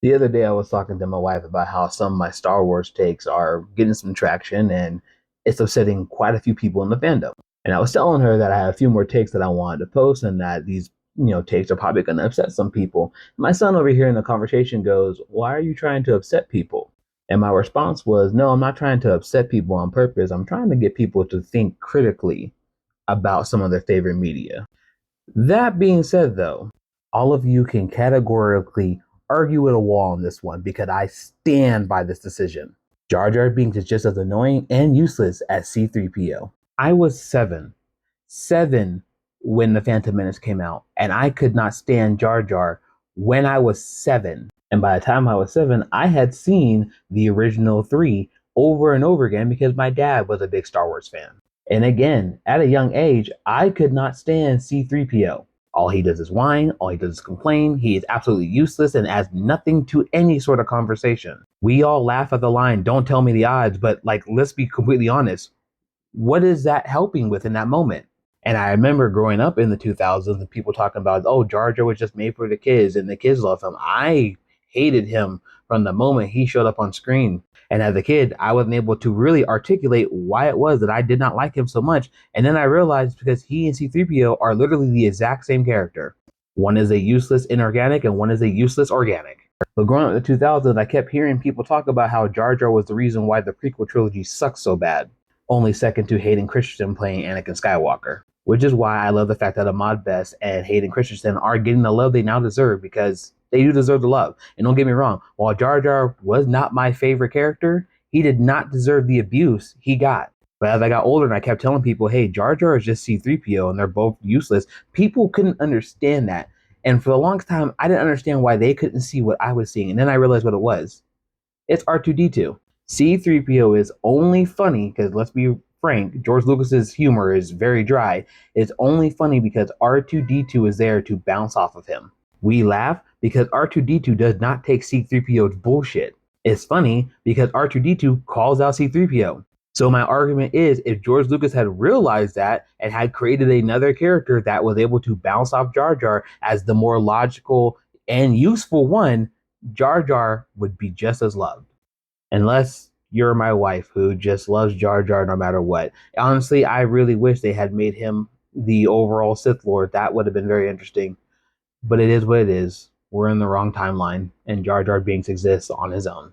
The other day, I was talking to my wife about how some of my Star Wars takes are getting some traction and it's upsetting quite a few people in the fandom. And I was telling her that I had a few more takes that I wanted to post and that these, takes are probably going to upset some people. My son over here in the conversation goes, "Why are you trying to upset people?" And my response was, "No, I'm not trying to upset people on purpose. I'm trying to get people to think critically about some of their favorite media." That being said, though, all of you can categorically argue with a wall on this one because I stand by this decision. Jar Jar Binks is just as annoying and useless as C-3PO. I was seven when The Phantom Menace came out, and I could not stand Jar Jar when I was seven. And by the time I was seven, I had seen the original three over and over again because my dad was a big Star Wars fan. And again, at a young age, I could not stand C-3PO. All he does is whine, all he does is complain. He is absolutely useless and adds nothing to any sort of conversation. We all laugh at the line, "Don't tell me the odds," but like, let's be completely honest. What is that helping with in that moment? And I remember growing up in the 2000s and people talking about, "Oh, Jar Jar was just made for the kids and the kids love him." I hated him from the moment he showed up on screen. And as a kid, I wasn't able to really articulate why it was that I did not like him so much. And then I realized because he and C-3PO are literally the exact same character. One is a useless inorganic and one is a useless organic. But growing up in the 2000s, I kept hearing people talk about how Jar Jar was the reason why the prequel trilogy sucks so bad, only second to Hayden Christensen playing Anakin Skywalker. Which is why I love the fact that Ahmad Best and Hayden Christensen are getting the love they now deserve because they do deserve the love. And don't get me wrong, while Jar Jar was not my favorite character, he did not deserve the abuse he got. But as I got older and I kept telling people, "Hey, Jar Jar is just C-3PO and they're both useless," people couldn't understand that. And for the longest time, I didn't understand why they couldn't see what I was seeing. And then I realized what it was. It's R2D2. C-3PO is only funny because, let's be frank, George Lucas's humor is very dry. It's only funny because R2D2 is there to bounce off of him. We laugh because R2D2 does not take C-3PO's bullshit. It's funny because R2D2 calls out C-3PO. So my argument is, if George Lucas had realized that and had created another character that was able to bounce off Jar Jar as the more logical and useful one, Jar Jar would be just as loved. Unless you're my wife who just loves Jar Jar no matter what. Honestly, I really wish they had made him the overall Sith Lord. That would have been very interesting. But it is what it is. We're in the wrong timeline, and Jar Jar Binks exists on his own.